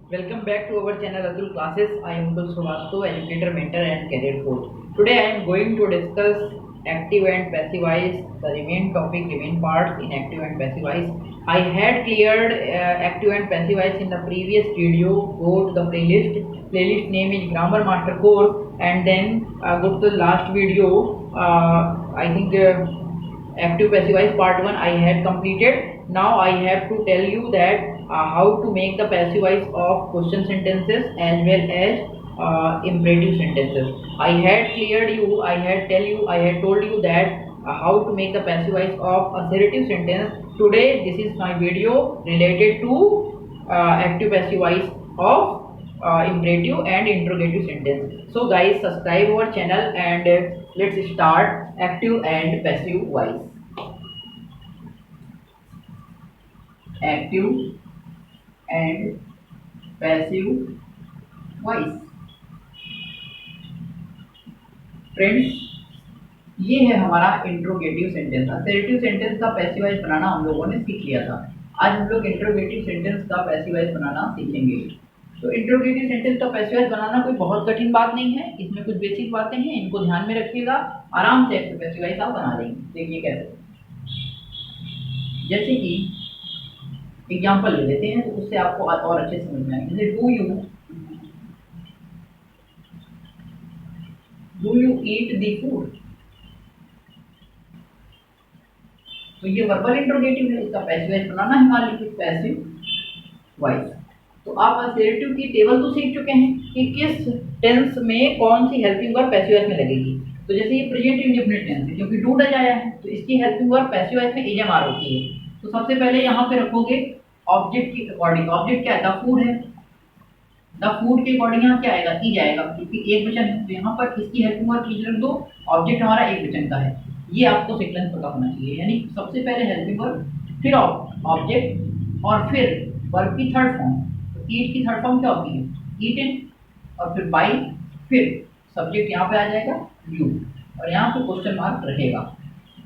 Welcome back to our channel Atul Classes. I am Atul Srivastava, educator, mentor and career coach. Today I am going to discuss active and passive voice, the remain parts in active and passive voice. I had cleared active and passive voice in the previous video. Go to the playlist name is Grammar Master Course, and then go to the last video. I think active passive voice part 1 I had completed. Now I have to tell you that how to make the passive voice of question sentences as well as imperative sentences. I had told you that how to make the passive voice of assertive sentence. Today this is my video related to active passive voice of imperative and interrogative sentence. So guys, subscribe our channel and let's start active and passive voice. Active and passive voice. Friends, ये है हमारा interrogative sentence. Assertive sentence का passive voice बनाना हम लोगों ने सीख लिया था। आज हम लोग इंट्रोगेटिव सेंटेंस का पैसिव वॉइस बनाना सीखेंगे। तो इंट्रोगेटिव सेंटेंस का पैसिव वॉइस बनाना कोई बहुत कठिन बात नहीं है। इसमें कुछ बेसिक बातें हैं, इनको ध्यान में रखिएगा, आराम से पैसिव वॉइस आप बना लेंगे। देखिए कैसे, जैसे कि एग्जाम्पल ले लेते हैं तो उससे आपको और अच्छे समझ में आएगा। जैसे do you eat the food, तो ये वर्बल इंट्रोगेटिव है, इसका पैसिव वॉइस बनाना है हमारे लिए पैसिव वॉइस। तो आप असर्टिव की टेबल तो सीख चुके हैं कि किस टेंस में कौन सी हेल्पिंग वर्ब पैसिव वॉइस में लगेगी। तो जैसे ये प्रेजेंट इंडेफिनिट टेंस है क्योंकि डू डज आया है, तो इसकी हेल्पिंग वर्ब पैसिव वॉइस में एजएमआर होती है। तो सबसे पहले यहाँ पे रखोगे ऑब्जेक्ट की अकॉर्डिंग। ऑब्जेक्ट क्या है? द फूड है। द फूड के अकॉर्डिंग यहाँ क्या आएगा? ईज आएगा क्योंकि एक वचन है, तो यहाँ पर इसकी हेल्पिंग वर्ब ईज रख दो। ऑब्जेक्ट हमारा एक वचन का है, ये आपको सीक्वेंस पता होना चाहिए। यानी सबसे पहले हेल्पिंग वर्ब, फिर ऑब्जेक्ट और फिर वर्ब की थर्ड फॉर्म। तो ईट की थर्ड फॉर्म क्या होती है? ईटन, और फिर बाई, फिर सब्जेक्ट यहाँ पे आ जाएगा यू, और यहाँ पे क्वेश्चन मार्क रहेगा।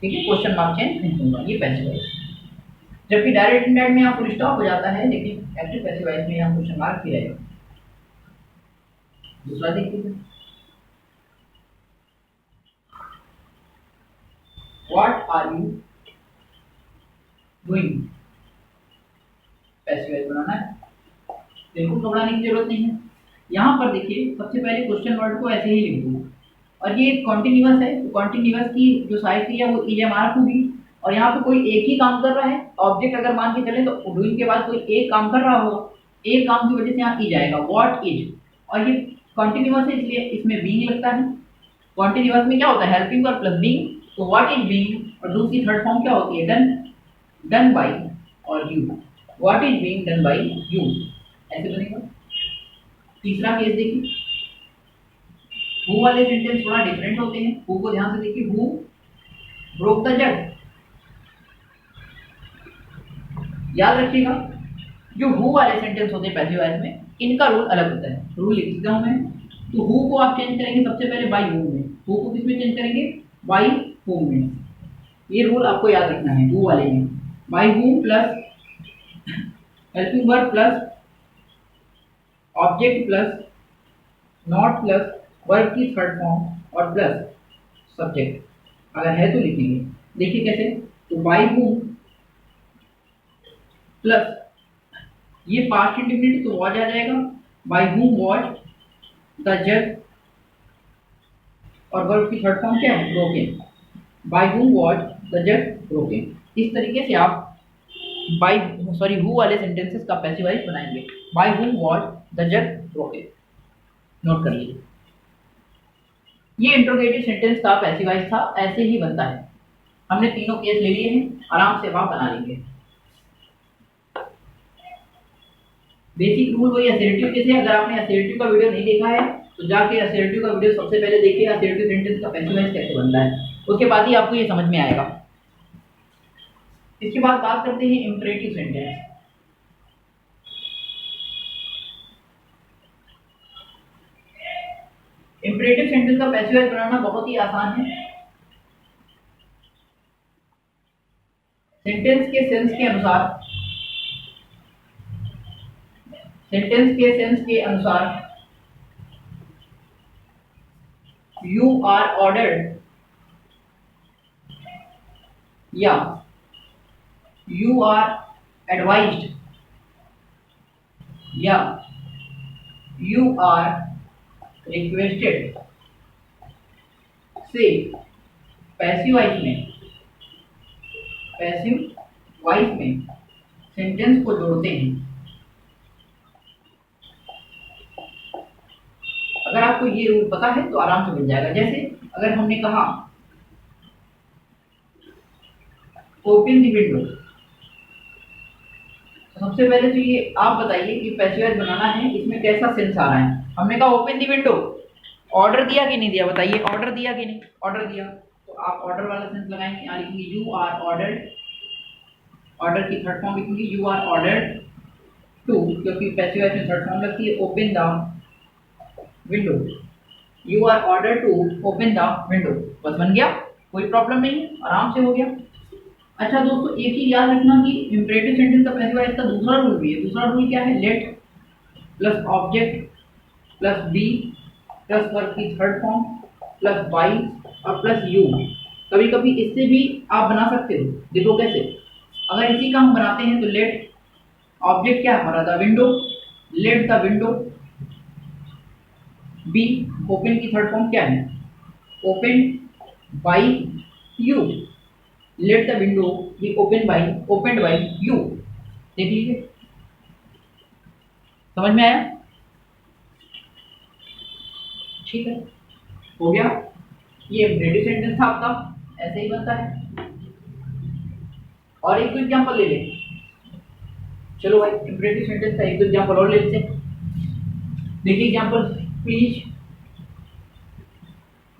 ठीक है, क्वेश्चन मार्क चेंज नहीं होगा, ये पैसिव वॉइस। जबकि डायरेक्ट इंडायरेक्ट में यहाँ फुल स्टॉप हो जाता है, लेकिन एक्टिव पैसिव वॉइस में यहाँ क्वेश्चन मार्क ही रहेगा। दूसरा देखिए, what are you doing, passive voice बनाना है, बिल्कुल घबराने की जरूरत नहीं है। यहाँ पर देखिए, सबसे पहले क्वेश्चन वर्ड को ऐसे ही लिख दो, और ये कॉन्टिन्यूअस है, तो कॉन्टिन्यूअस की जो साइड की है वो ईएमआर होगी, और यहाँ पे कोई एक ही काम कर रहा है। ऑब्जेक्ट अगर मान के चले तो डूइंग के बाद कोई एक काम कर रहा होगा, एक काम की वजह से यहाँ ई जाएगा, व्हाट इज, और ये कॉन्टिन्यूअस है इसलिए इसमें बीइंग लगता है। कॉन्टिन्यूअस में क्या होता है? हेल्पिंग वर्ब प्लस बीइंग, तो व्हाट इज बीइंग, और दूसरी थर्ड फॉर्म क्या होती है? डन, डन बाय और you, what is being done by you, ऐसे बनेगा। तीसरा केस देखिए, हु वाले सेंटेंस थोड़ा डिफरेंट होते हैं। हु को ध्यान से देखिए, हु ब्रोक द जग, याद रखिएगा जो हु वाले सेंटेंस होते हैं पैसिव वॉइस में, इनका रूल अलग होता है। रूल लिख देता हूं मैं। तो हु को आप चेंज करेंगे सबसे पहले बाय हूम में, हु को किस में चेंज करेंगे? बाय हूम में। ये रूल आपको याद रखना है। हु वाले में bye whom plus helping verb plus object plus not plus verb की थर्ड फॉर्म और प्लस सब्जेक्ट, अगर है तो लिखेंगे। देखिए कैसे, तो बाय हूम प्लस ये पास्ट इंडेफिनिट तो वॉज आ जाएगा, बाय हूम वॉज द जज, और वर्ब की थर्ड फॉर्म क्या है? Broken, bye whom was the जज ब्रोकन। इस तरीके से आप हु वाले सेंटेंसेस का पैसिव वॉइस बनाएंगे। बाय हूम वॉज द जज ब्रोकन, नोट कर लीजिए। ये इंट्रोगेटिव सेंटेंस का पैसिव वॉइस था, ऐसे ही बनता है। हमने तीनों केस ले लिए हैं, आराम से आप बना लेंगे। बेसिक रूल वही असर्टिव केस है। अगर आपने असर्टिव का वीडियो नहीं देखा है तो जाके असर्टिव का वीडियो सबसे पहले देखिए, असर्टिव सेंटेंस का पैसिव वॉइस कैसे बनता है, उसके बाद ही आपको ये समझ में आएगा। इसके बाद बात करते हैं इंपरेटिव सेंटेंस। इंपरेटिव सेंटेंस का पैसिव वॉइस बनाना बहुत ही आसान है। सेंटेंस के सेंस के अनुसार सेंटेंस के सेंस के अनुसार यू आर ऑर्डर्ड या यू आर एडवाइज्ड या यू आर रिक्वेस्टेड से पैसिव वॉइस में सेंटेंस को जोड़ते हैं। अगर आपको ये रूल पता है तो आराम से मिल जाएगा। जैसे अगर हमने कहा ओपन द विंडो, तो सबसे पहले तो ये आप बताइए कि पैसिव वॉइस बनाना है, इसमें कैसा सेंस आ रहा है। हमने कहा ओपन द विंडो, ऑर्डर दिया कि नहीं दिया, बताइए ऑर्डर दिया कि नहीं, ऑर्डर दिया, तो आप ऑर्डर वाला सेंस लगाएंगे, यहाँ लिखेंगे यू आर ऑर्डर्ड, ऑर्डर की थर्ड फॉर्म लिखेंगे यू आर ऑर्डर्ड टू, क्योंकि पैसिव वॉइस में थर्ड फॉर्म लगती है, open the window, you are order to open the window. बस बन गया, कोई प्रॉब्लम नहीं, आराम से हो गया। अच्छा दोस्तों, एक ही याद रखना कि इंपरेटिव सेंटेंस का पैसिव वॉइस का दूसरा रूल भी है। दूसरा रूल क्या है, let plus object plus be plus verb की थर्ड फॉर्म प्लस बाई और प्लस यू। कभी कभी इससे भी आप बना सकते हो, देखो कैसे। अगर इसी का हम बनाते हैं तो लेट ऑब्जेक्ट क्या है हमारा, the window, let the window, be open की थर्ड फॉर्म क्या है, open by you, let the window be open by you. देख लीजिए, समझ में आया, ठीक है, हो गया। ये इंपरेटिव सेंटेंस था आपका, ऐसे ही बनता है। और एक दो एग्जांपल ले लें, चलो भाई इंपरेटिव सेंटेंस का एक दो एग्जांपल और ले लेते हैं। देखिए example, please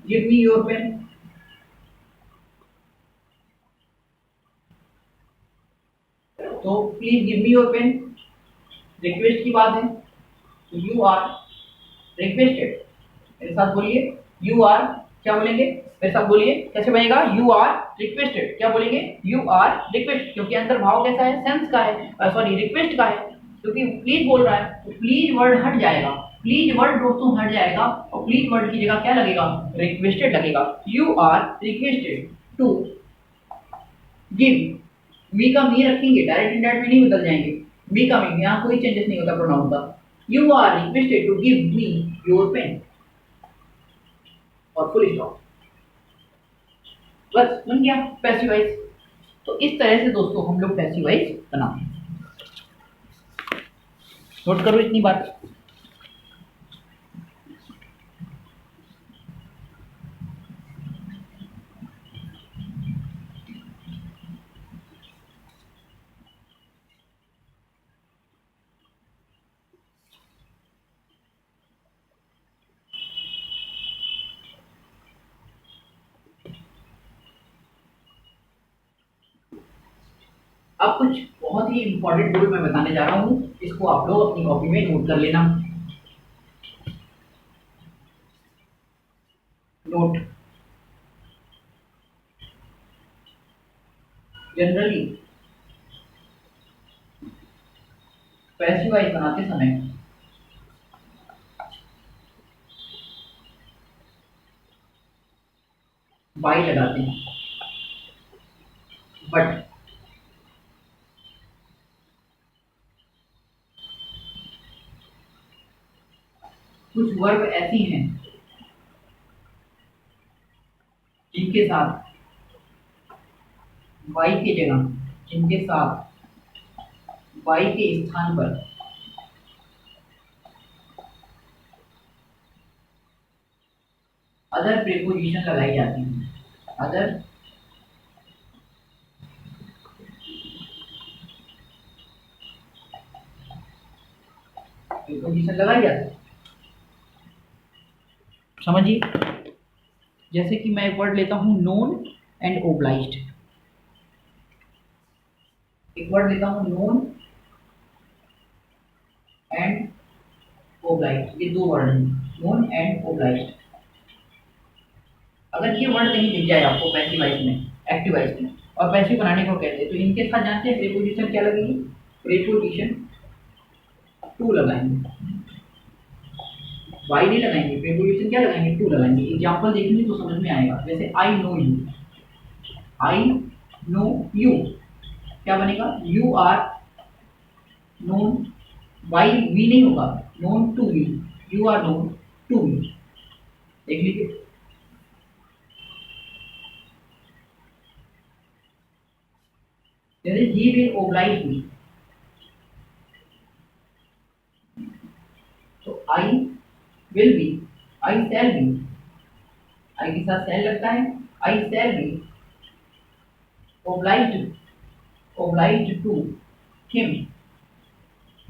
give me your pen, तो please give me your pen request की बात है, तो यू आर रिक्वेस्टेड। मेरे साथ बोलिए, यू आर, क्या बोलेंगे, मेरे साथ बोलिए कैसे बनेगा, यू आर रिक्वेस्टेड, क्या बोलेंगे, यू आर रिक्वेस्ट, क्योंकि अंदर भाव कैसा है, सेंस का है, सॉरी रिक्वेस्ट का है, क्योंकि प्लीज बोल रहा है तो प्लीज वर्ड हट जाएगा, प्लीज वर्ड दोस्तों हट जाएगा और प्लीज वर्ड की जगह क्या लगेगा, रिक्वेस्टेड लगेगा। You are requested to give, me का मी रखेंगे, डायरेक्ट इनडायरेक्ट में नहीं बदल जाएंगे, मी का मी, यहाँ कोई चेंजेस नहीं होता प्रोनाउन का। You are requested to give me your pen और फुल स्टॉप, बस बन गया पैसिव वॉइस। तो इस तरह से दोस्तों हम लोग पैसिव वॉइस बनाते हैं। नोट करो इतनी बात। अब कुछ बहुत ही इंपॉर्टेंट रूल मैं बताने जा रहा हूँ, इसको आप लोग अपनी कॉपी में नोट कर लेना। नोट, जनरली पैसिव वॉइस बनाते समय बाई लगाते हैं, बट कुछ वर्ब ऐसी हैं जिनके साथ वाई की जगह, जिनके साथ वाई के स्थान पर अदर प्रीपोजिशन लगाई जाती है, अदर प्रीपोजिशन लगाई जाती है। समझिए, जैसे कि मैं एक वर्ड लेता हूं नोन एंड ओब्लाइज्ड, एक वर्ड लेता हूं नोन एंड ओब्लाइज्ड, ये दो वर्ड हैं, नोन एंड ओब्लाइज्ड। अगर ये वर्ड कहीं दिख जाए आपको पैसिव वॉइस में, एक्टिव वॉइस में, और पैसिव बनाने को कहते हैं, तो इनके साथ जानते हैं प्रीपोजिशन क्या लगेगी, प्रीपोजिशन टू लगाएंगे, वाई नहीं लगाएंगे, प्रीपोजिशन क्या लगाएंगे, टू लगाएंगे। एग्जाम्पल देखेंगे तो समझ में आएगा। जैसे I know you, I know you क्या बनेगा, you are known, by we नहीं होगा, known to you, you are known to me. देख लीजिए, जैसे ही विल ओब्लाइज मी, तो I will be, I shall be, I के साथ शैल लगता है, I shall be obliged, obliged to him.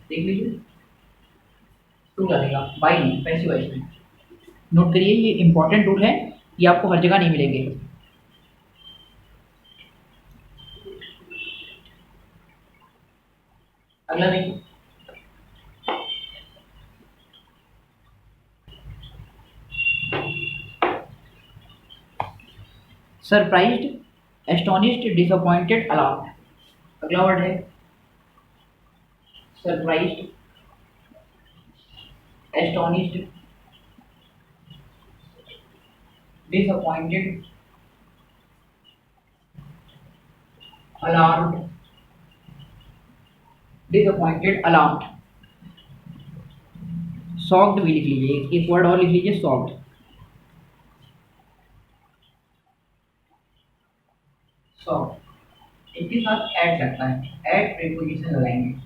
देख लीजिए, टू लगेगा, बाई नहीं, पैसिव वॉइस में। नोट करिए, ये इंपॉर्टेंट रूल है, ये आपको हर जगह नहीं मिलेंगे। अगला देखिए, सरप्राइज्ड, एस्टोनिश्ड, डिसअपॉइंटेड, अलार्म्ड। अगला वर्ड है surprised, astonished, disappointed, alarmed, disappointed, alarmed. Shocked भी लिख लीजिए, एक वर्ड और लिख लीजिए, शॉक्ड। शॉक्ड, इनके साथ एट लगता है, एट प्रीपोजिशन लगाएंगे।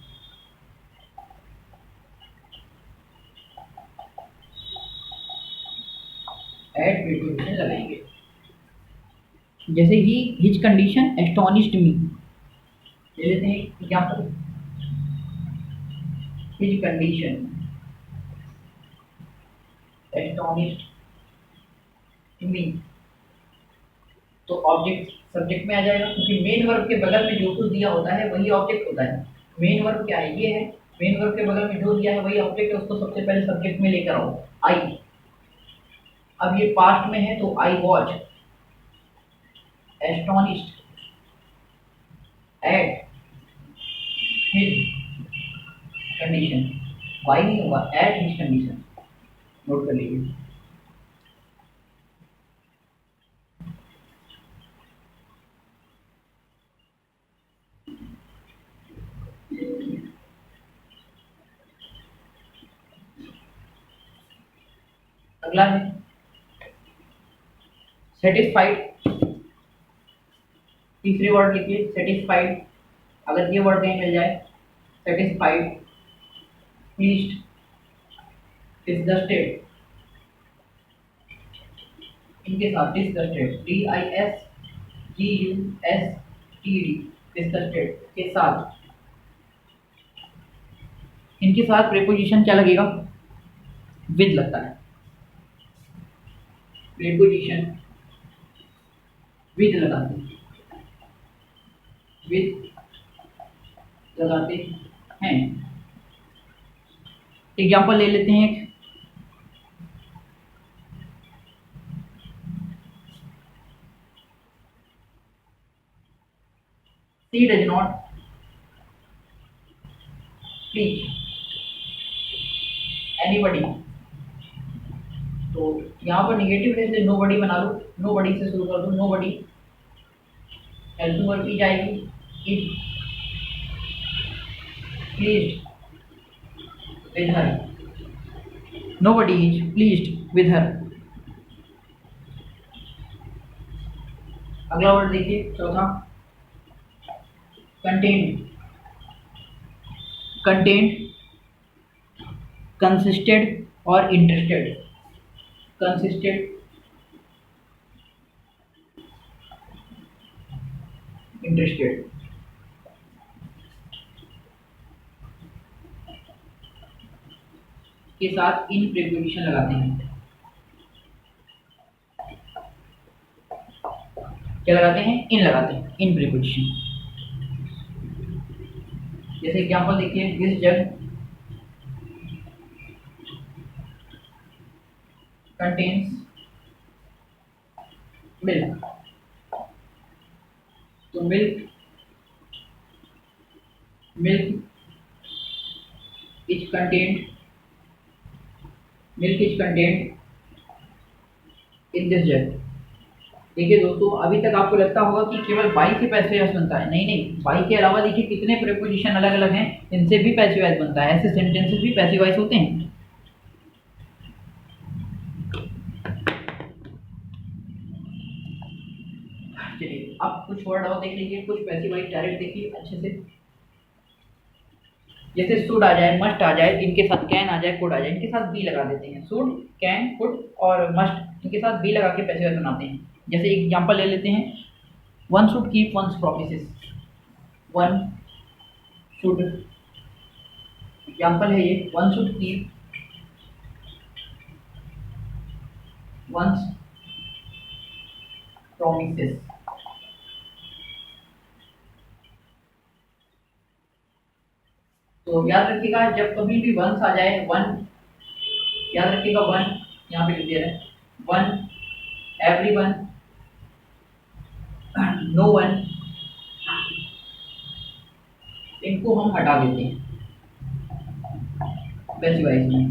एट प्रीपोजिशन लगाएंगे। जैसे ही हिज कंडीशन एस्टोनिश्ड मी, ले लेते हैं एग्जाम्पल, हिज कंडीशन एस्टोनिश्ड मी, तो ऑब्जेक्ट सब्जेक्ट में आ जाएगा, क्योंकि मेन वर्ब के बगल में जो कुछ दिया होता है वही ऑब्जेक्ट होता है। मेन वर्ब क्या है, ये है, मेन वर्ब के बगल में जो दिया है वही ऑब्जेक्ट है, उसको सबसे पहले सब्जेक्ट में लेकर आओ, आई। अब ये पास्ट में है तो I was astonished at his condition, by नहीं होगा, एट हिज कंडीशन। नोट कर लीजिए। अगला है सेटिस्फाइड, तीसरे वर्ड लिखिए सेटिस्फाइड। अगर ये वर्ड कहीं मिल जाए, सेटिस्फाइड, प्लीज्ड, डिसगस्टेड, इनके साथ disgusted, D I S G U S T D, disgusted के साथ, इनके साथ प्रीपोजिशन क्या लगेगा, विद लगता है। प्रीपोजिशन विद लगाते हैं, विद लगाते हैं। एग्जाम्पल ले लेते हैं, सी डज नॉट प्लीज एनीबडी, तो यहाँ पर निगेटिव है इसलिए नोबडी बना लो, नोबडी से शुरू कर दो, नोबडी, हेल्पिंग वर्ब की जाएगी, is pleased with her, nobody is pleased with her. अगला वर्ड देखिए चौथा, कंटेंट, कंटेंट, कंसिस्टेड और इंटरेस्टेड, कंसिस्टेड, इंटरेस्टेड, के साथ इन प्रीपोजिशन लगाते हैं। क्या लगाते हैं, इन लगाते हैं, इन प्रीपोजिशन। जैसे एग्जांपल देखिए, दिस जग कंटेन्स मिल्क, तो milk, milk is content in this जग। देखिए दोस्तों, अभी तक आपको लगता होगा कि केवल बाई से पैसिव वॉइस बनता है। नहीं नहीं, बाई के अलावा देखिए कितने प्रीपोजिशन अलग अलग हैं, इनसे भी पैसिव वॉइस बनता है। ऐसे सेंटेंसेस भी पैसिव वॉइस होते हैं। चलिए अब कुछ वर्ड और देख लीजिए, कुछ पैसिव वॉइस डायरेक्ट देखिए अच्छे से। जैसे शुड आ जाए, मस्ट आ जाए, इनके साथ कैन आ जाए, कुड आ जाए, इनके साथ बी लगा देते हैं। शुड, कैन, कुड और मस्ट, इनके साथ बी लगा के पैसिव वॉइस बनाते हैं। जैसे एग्जांपल ले लेते हैं, one should keep once promises. One should, example है ये, one should keep once promises. तो याद रखिएगा, जब कभी भी वंस आ जाए, वन याद रखिएगा, वन यहाँ पे लिख दिया है, वन, एवरीवन, नो वन, इनको हम हटा देते हैं पैसिव वॉइस में।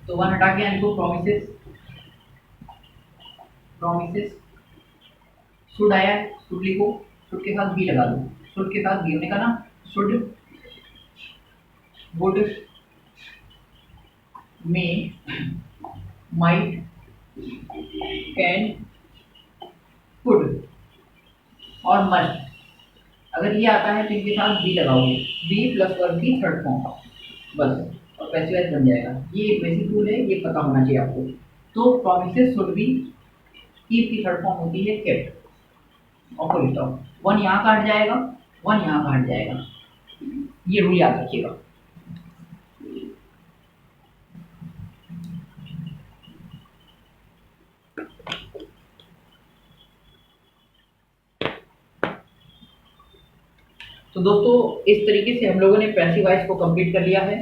तो वन हटा के इनको प्रॉमिसेस, शुड आया, शुड लिखो, शुड के साथ बी लगा दो, शुड के साथ बी होने का ना, should, would, may, might, can, could और मस्ट। अगर ये आता है तो इनके साथ बी लगाओगे, बी प्लस वर्ब की थर्ड फॉर्म, बस, और पैसिव वॉइस बन जाएगा। ये एक बेसिक रूल है, ये पता होना चाहिए आपको। तो प्रॉमिसेस, शुड बी, कीप की थर्ड फॉर्म होती है केप्ट और फुल स्टॉप। वन यहाँ का हट जाएगा, वन यहाँ का हट जाएगा, ये रूल याद रखिएगा। तो दोस्तों इस तरीके से हम लोगों ने पैसिव वॉइस को कंप्लीट कर लिया है,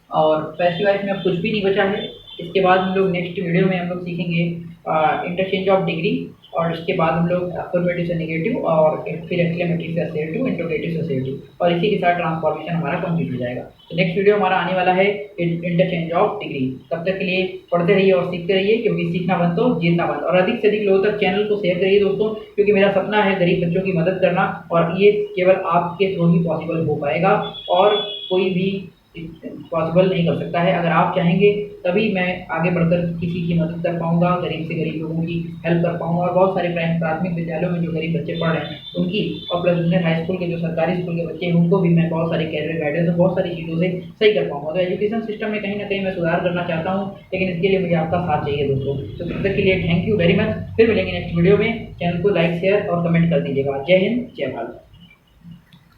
और पैसिव वॉइस में अब कुछ भी नहीं बचा है। इसके बाद हम लोग नेक्स्ट वीडियो में हम लोग सीखेंगे इंटरचेंज ऑफ डिग्री, और इसके बाद हम लोग अफर्मेटिव से नेगेटिव, और फिर एक्सक्लेमेटरी से असर्टिव, इंट्रोगेटिव से असर्टिव, और इसी के साथ ट्रांसफॉर्मेशन हमारा कंप्लीट हो जाएगा। तो नेक्स्ट वीडियो हमारा आने वाला है इंटरचेंज ऑफ डिग्री। तब तक के लिए पढ़ते रहिए और सीखते रहिए, क्योंकि सीखना बंद तो जीतना बंद। और अधिक से अधिक लोगों तक चैनल को शेयर करिए दोस्तों, क्योंकि मेरा सपना है गरीब बच्चों की मदद करना, और ये केवल आपके थ्रू ही पॉसिबल हो पाएगा, और कोई भी पॉसिबल नहीं कर सकता है। अगर आप चाहेंगे तभी मैं आगे बढ़कर किसी की मदद कर पाऊंगा, गरीब से गरीब लोगों की हेल्प कर पाऊंगा। और बहुत सारे प्राथमिक विद्यालयों में जो गरीब बच्चे पढ़ रहे हैं उनकी, और प्लस जूनियर हाई स्कूल के जो सरकारी स्कूल के बच्चे हैं उनको भी मैं बहुत सारे कैरियर गाइडेंस और बहुत सारी चीज़ों से सही कर पाऊंगा। तो एजुकेशन सिस्टम में कहीं ना कहीं मैं सुधार करना चाहता हूँ, लेकिन इसके लिए मुझे आपका साथ चाहिए दोस्तों। तो तब तक के लिए थैंक यू वेरी मच। फिर मिलेंगे नेक्स्ट वीडियो में। चैनल को लाइक, शेयर और कमेंट कर दीजिएगा। जय हिंद, जय भारत।